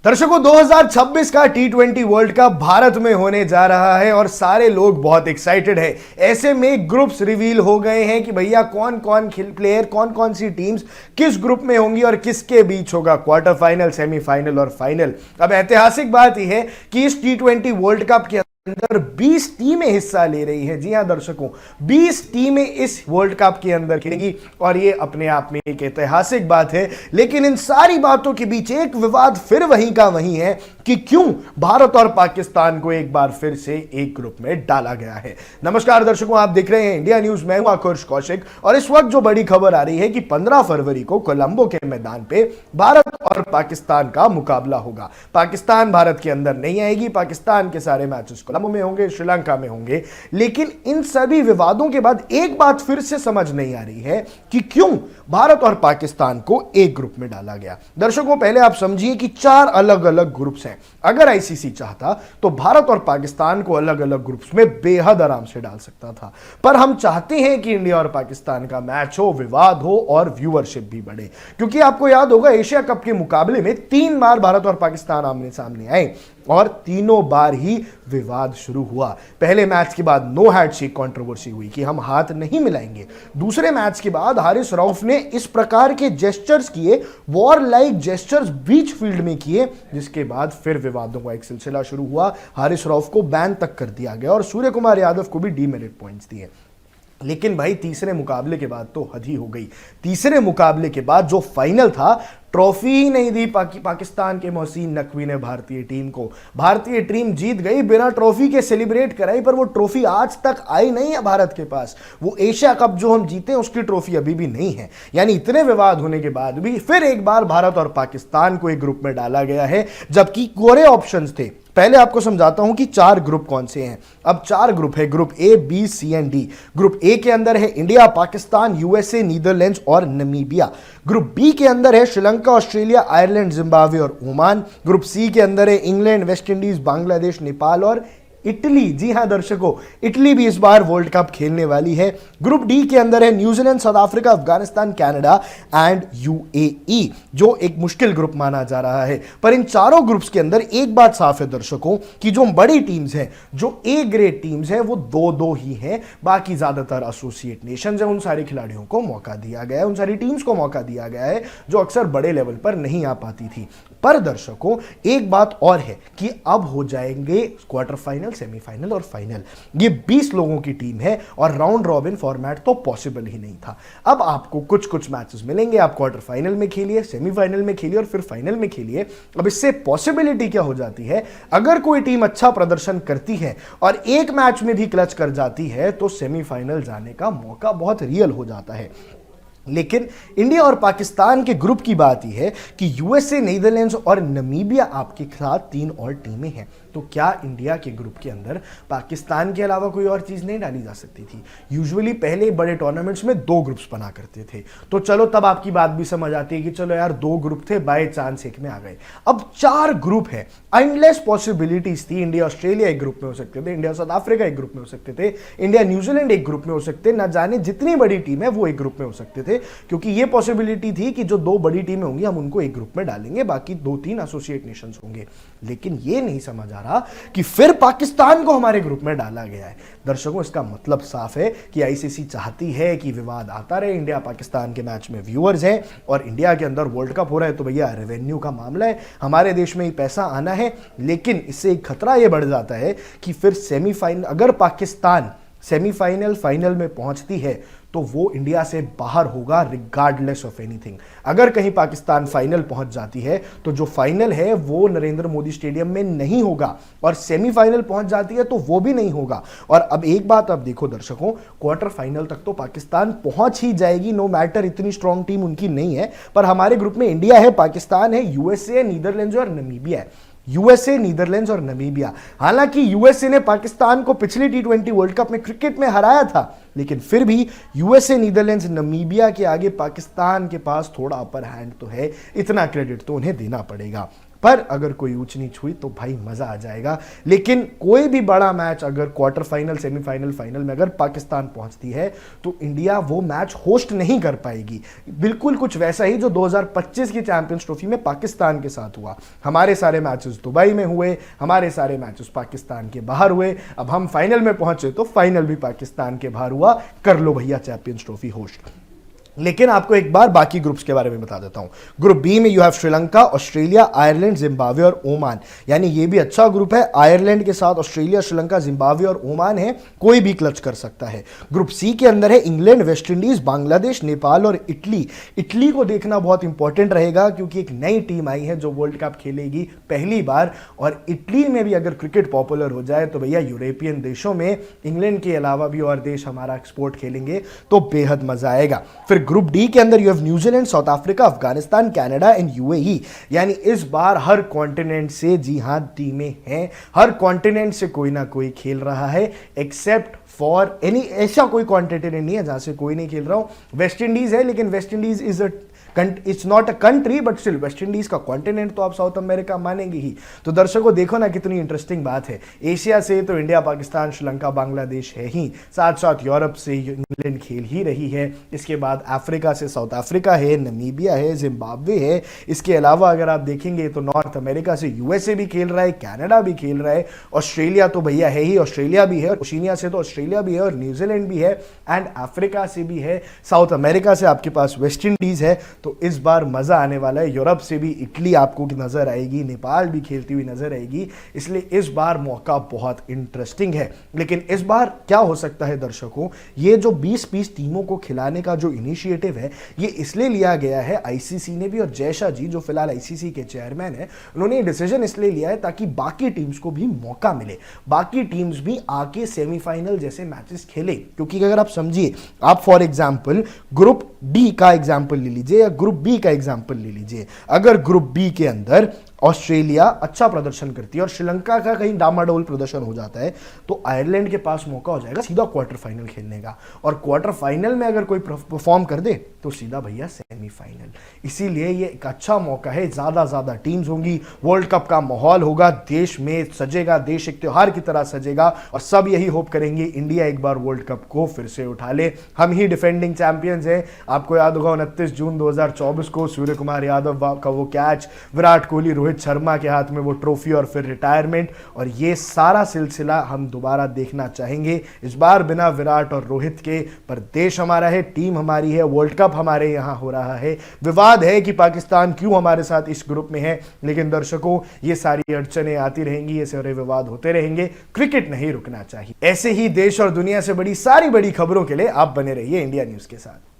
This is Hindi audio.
दर्शकों 2026 का T20 वर्ल्ड कप भारत में होने जा रहा है और सारे लोग बहुत एक्साइटेड है। ऐसे में ग्रुप्स रिवील हो गए हैं कि भैया कौन कौन प्लेयर, कौन कौन सी टीम्स किस ग्रुप में होंगी और किसके बीच होगा क्वार्टर फाइनल, सेमीफाइनल और फाइनल। अब ऐतिहासिक बात यह है कि इस T20 वर्ल्ड कप के अंदर 20 टीमें हिस्सा ले रही हैं। जी हां दर्शकों, 20 टीमें इस वर्ल्ड कप के अंदर खेलेंगी और ये अपने आप में एक ऐतिहासिक बात है। लेकिन इन सारी बातों के बीच एक विवाद फिर वहीं का वहीं है कि क्यों भारत और पाकिस्तान को एक बार फिर से एक ग्रुप में डाला गया है। नमस्कार दर्शकों, आप देख रहे हैं इंडिया न्यूज। मैं हूं आकुर्ष कौशिक और इस वक्त जो बड़ी खबर आ रही है कि 15 फरवरी को कोलंबो के मैदान पे भारत और पाकिस्तान का मुकाबला होगा। पाकिस्तान भारत के अंदर नहीं आएगी, पाकिस्तान के सारे मैचेस कोलंबो में होंगे, श्रीलंका में होंगे। लेकिन इन सभी विवादों के बाद एक बात फिर से समझ नहीं आ रही है कि क्यों भारत और पाकिस्तान को एक ग्रुप में डाला गया। दर्शकों पहले आप समझिए कि 4 अलग अलग ग्रुप्स हैं। अगर आईसीसी चाहता तो भारत और पाकिस्तान को अलग अलग ग्रुप्स में बेहद आराम से डाल सकता था, पर हम चाहते हैं कि इंडिया और पाकिस्तान का मैच हो, विवाद हो और व्यूअरशिप भी बढ़े। क्योंकि आपको याद होगा एशिया कप के मुकाबले में 3 बार भारत और पाकिस्तान आमने सामने आए और तीनों बार ही विवाद शुरू हुआ। पहले मैच के बाद नो हैंडशेक कंट्रोवर्सी हुई कि हम हाथ नहीं मिलाएंगे। दूसरे मैच के बाद हारिस रऊफ ने इस प्रकार के जेस्चर्स किए, वॉर लाइक जेस्चर्स बीच फील्ड में किए, जिसके बाद फिर विवादों का एक सिलसिला शुरू हुआ। हारिस रऊफ को बैन तक कर दिया गया और सूर्य कुमार यादव को भी डीमेरिट पॉइंट्स दिए। लेकिन भाई तीसरे मुकाबले के बाद तो हद ही हो गई। तीसरे मुकाबले के बाद जो फाइनल था, ट्रॉफी ही नहीं दी पाकिस्तान के मोहसिन नकवी ने भारतीय टीम को। भारतीय टीम जीत गई, बिना ट्रॉफी के सेलिब्रेट कराई, पर वो ट्रॉफी आज तक आई नहीं है भारत के पास। वो एशिया कप जो हम जीते उसकी ट्रॉफी अभी भी नहीं है। यानी इतने विवाद होने के बाद भी फिर एक बार भारत और पाकिस्तान को एक ग्रुप में डाला गया है, जबकि कोरे ऑप्शंस थे। पहले आपको समझाता हूं कि 4 ग्रुप कौन से हैं। अब 4 ग्रुप है, group A, B, C and D. Group A के अंदर है इंडिया, पाकिस्तान, यूएसए, नीदरलैंड्स और नमीबिया। ग्रुप बी के अंदर है श्रीलंका, ऑस्ट्रेलिया, आयरलैंड, जिम्बाब्वे और ओमान। ग्रुप सी के अंदर है England, West Indies, Bangladesh, Nepal और इटली। जी हां दर्शकों, इटली भी इस बार वर्ल्ड कप खेलने वाली है। ग्रुप डी के अंदर है New Zealand, south Africa, Afghanistan, Canada and UAE, जो एक मुश्किल ग्रुप माना जा रहा है। पर इन चारों ग्रुप्स के अंदर एक बात साफ है दर्शकों कि जो बड़ी टीम्स हैं, जो ए ग्रेड टीम्स हैं, वो 2-2 ही हैं। बाकी ज्यादातर एसोसिएट नेशंस हैं। उन सारे खिलाड़ियों को मौका दिया गया है, उन सारी टीम्स को मौका दिया गया है जो अक्सर बड़े लेवल पर नहीं आ पाती थी। पर दर्शकों एक बात और है कि अब हो जाएंगे क्वार्टर फाइनल, सेमीफाइनल और फाइनल। ये 20 लोगों की टीम है और राउंड रॉबिन फॉर्मेट तो पॉसिबल ही नहीं था। अब आपको कुछ कुछ मैचेस मिलेंगे, आप क्वार्टर फाइनल में खेलिए, सेमीफाइनल में खेलिए और फिर फाइनल में खेलिए। अब इससे पॉसिबिलिटी क्या हो जाती है, अगर कोई टीम अच्छा प्रदर्शन करती है और एक मैच में भी क्लच कर जाती है तो सेमीफाइनल जाने का मौका बहुत रियल हो जाता है। लेकिन इंडिया और पाकिस्तान के ग्रुप की बात यह है कि यूएसए, नीदरलैंड्स और नमीबिया आपके साथ 3 और टीमें हैं। तो क्या इंडिया के ग्रुप के अंदर पाकिस्तान के अलावा कोई और चीज नहीं डाली जा सकती थी? यूजुअली पहले बड़े टूर्नामेंट्स में 2 ग्रुप्स बना करते थे, तो चलो तब आपकी बात भी समझ आती है कि चलो यार 2 ग्रुप थे, बाय चांस एक में आ गए। अब 4 ग्रुप है, एंडलेस पॉसिबिलिटीज थी। इंडिया ऑस्ट्रेलिया एक ग्रुप में हो सकते थे, इंडिया साउथ अफ्रीका एक ग्रुप में हो सकते थे, इंडिया न्यूजीलैंड एक ग्रुप में हो सकते, ना जाने जितनी बड़ी टीम है वो एक ग्रुप में हो सकते थे। क्योंकि ये पॉसिबिलिटी थी कि जो 2 बड़ी टीमें होंगी हम उनको एक ग्रुप में डालेंगे, बाकी 2-3 एसोसिएट नेशंस होंगे। लेकिन ये नहीं समझ आ रहा कि फिर पाकिस्तान को हमारे ग्रुप में डाला गया है। दर्शकों इसका मतलब साफ है कि आईसीसी चाहती है कि विवाद आता रहे। इंडिया पाकिस्तान के मैच में व्यूअर्स हैं और इंडिया के अंदर वर्ल्ड कप हो रहा है तो भैया रेवेन्यू का मामला है, हमारे देश में ही पैसा आना है। लेकिन इससे एक खतरा यह बढ़ जाता है कि फिर सेमीफाइनल, अगर पाकिस्तान सेमीफाइनल फाइनल में पहुंचती है तो वो इंडिया से बाहर होगा रिगार्डलेस ऑफ एनीथिंग। अगर कहीं पाकिस्तान फाइनल पहुंच जाती है तो जो फाइनल है वो नरेंद्र मोदी स्टेडियम में नहीं होगा और सेमीफाइनल पहुंच जाती है तो वो भी नहीं होगा। और अब एक बात अब देखो दर्शकों, क्वार्टर फाइनल तक तो पाकिस्तान पहुंच ही जाएगी, नो मैटर इतनी स्ट्रॉन्ग टीम उनकी नहीं है। पर हमारे ग्रुप में इंडिया है, पाकिस्तान है, यूएसए, नीदरलैंड्स और नमीबिया है। यूएसए, नीदरलैंड्स और नमीबिया। हालांकि यूएसए ने पाकिस्तान को पिछले T20 वर्ल्ड कप में क्रिकेट में हराया था, लेकिन फिर भी यूएसए, नीदरलैंड्स, नमीबिया के आगे पाकिस्तान के पास थोड़ा अपर हैंड तो है, इतना क्रेडिट तो उन्हें देना पड़ेगा। पर अगर कोई ऊंच नीच हुई तो भाई मजा आ जाएगा। लेकिन कोई भी बड़ा मैच अगर क्वार्टर फाइनल, सेमीफाइनल, फाइनल में अगर पाकिस्तान पहुंचती है तो इंडिया वो मैच होस्ट नहीं कर पाएगी। बिल्कुल कुछ वैसा ही जो 2025 की चैंपियंस ट्रॉफी में पाकिस्तान के साथ हुआ। हमारे सारे मैचेस दुबई में हुए, हमारे सारे मैचेस पाकिस्तान के बाहर हुए, अब हम फाइनल में पहुंचे तो फाइनल भी पाकिस्तान के बाहर हुआ। कर लो भैया चैंपियंस ट्रॉफी होस्ट। लेकिन आपको एक बार बाकी ग्रुप्स के बारे में बता देता हूं। ग्रुप बी में you have Sri Lanka, Australia, Ireland, Zimbabwe और ओमान। यानी ये भी अच्छा ग्रुप है। आयरलैंड के साथ ऑस्ट्रेलिया, श्रीलंका, जिम्बाब्वे और ओमान है, कोई भी क्लच कर सकता है। ग्रुप सी के अंदर है England, West Indies, Bangladesh, Nepal और इटली। इटली को देखना बहुत इंपॉर्टेंट रहेगा क्योंकि एक नई टीम आई है जो वर्ल्ड कप खेलेगी पहली बार, और इटली में भी अगर क्रिकेट पॉपुलर हो जाए तो भैया यूरोपियन देशों में इंग्लैंड के अलावा भी और देश हमारा एक्सपोर्ट खेलेंगे तो बेहद मजा आएगा। फिर ग्रुप डी के अंदर you have New Zealand, south Africa, Afghanistan, Canada and UAE. यानी इस बार हर कॉन्टिनेंट से, जी हां, टीमें हैं, हर कॉन्टिनेंट से कोई ना कोई खेल रहा है, एक्सेप्ट फॉर एनी, ऐसा कोई कॉन्टिनेंट नहीं है जहां से कोई नहीं खेल रहा हो। वेस्ट इंडीज है, लेकिन West Indies it's not a country, but still West Indies का कॉन्टिनेंट तो आप साउथ अमेरिका मानेंगे ही। तो दर्शकों देखो ना कितनी इंटरेस्टिंग बात है। एशिया से तो इंडिया, पाकिस्तान, श्रीलंका, बांग्लादेश है ही, साथ साथ यूरोप से इंग्लैंड खेल ही रही है। इसके बाद अफ्रीका से साउथ अफ्रीका है, नमीबिया है, जिम्बाब्वे है। इसके अलावा अगर आप देखेंगे तो नॉर्थ अमेरिका से यूएसए भी खेल रहा है, कनाडा भी खेल रहा है, ऑस्ट्रेलिया तो भैया है ही, ऑस्ट्रेलिया भी है, ओशिनिया से तो ऑस्ट्रेलिया भी है और न्यूजीलैंड भी है, एंड अफ्रीका से भी है, साउथ अमेरिका से आपके पास वेस्ट इंडीज है। तो इस बार मजा आने वाला है। यूरोप से भी इटली आपको नजर आएगी, नेपाल भी खेलती हुई नजर आएगी, इसलिए इस बार मौका बहुत इंटरेस्टिंग है। लेकिन इस बार क्या हो सकता है दर्शकों, ये जो 20-20 टीमों को खिलाने का जो इनिशिएटिव है ये इसलिए लिया गया है आईसीसी ने भी, और जयशाह जी जो फिलहाल आईसीसी के चेयरमैन है, उन्होंने ये डिसीजन इसलिए लिया है ताकि बाकी टीम्स को भी मौका मिले, बाकी टीम्स भी आके सेमीफाइनल जैसे मैचेस खेले। क्योंकि अगर आप समझिए, आप फॉर एग्जांपल ग्रुप डी का एग्जांपल ले लीजिए या ग्रुप बी का एग्जांपल ले लीजिए। अगर ग्रुप बी के अंदर ऑस्ट्रेलिया अच्छा प्रदर्शन करती है और श्रीलंका का कहीं डामाडोल प्रदर्शन हो जाता है तो आयरलैंड के पास मौका हो जाएगा सीधा क्वार्टर फाइनल खेलने का, और क्वार्टर फाइनल में अगर कोई परफॉर्म कर दे तो सीधा भैया सेमीफाइनल। इसीलिए ये एक अच्छा मौका है, ज्यादा टीम्स होंगी, वर्ल्ड कप का माहौल होगा, देश में सजेगा, देश एक त्योहार की तरह सजेगा, और सब यही होप करेंगे इंडिया एक बार वर्ल्ड कप को फिर से उठा ले। हम ही डिफेंडिंग चैंपियंस हैं। आपको याद होगा 29 जून 2024 को सूर्य कुमार यादव का वो कैच, विराट कोहली, रोहित शर्मा के हाथ में वो ट्रॉफी और फिर रिटायरमेंट, और ये सारा सिलसिला हम दोबारा देखना चाहेंगे। इस बार बिना विराट और रोहित के, पर देश हमारा है, टीम हमारी है, वर्ल्ड कप हमारे यहां हो रहा है। विवाद है कि पाकिस्तान क्यों हमारे साथ इस ग्रुप में है, लेकिन दर्शकों ये सारी अड़चनें आती रहेंगी, ये सारे विवाद होते रहेंगे, क्रिकेट नहीं रुकना चाहिए। ऐसे ही देश और दुनिया से बड़ी सारी बड़ी खबरों के लिए आप बने रहिए इंडिया न्यूज के साथ।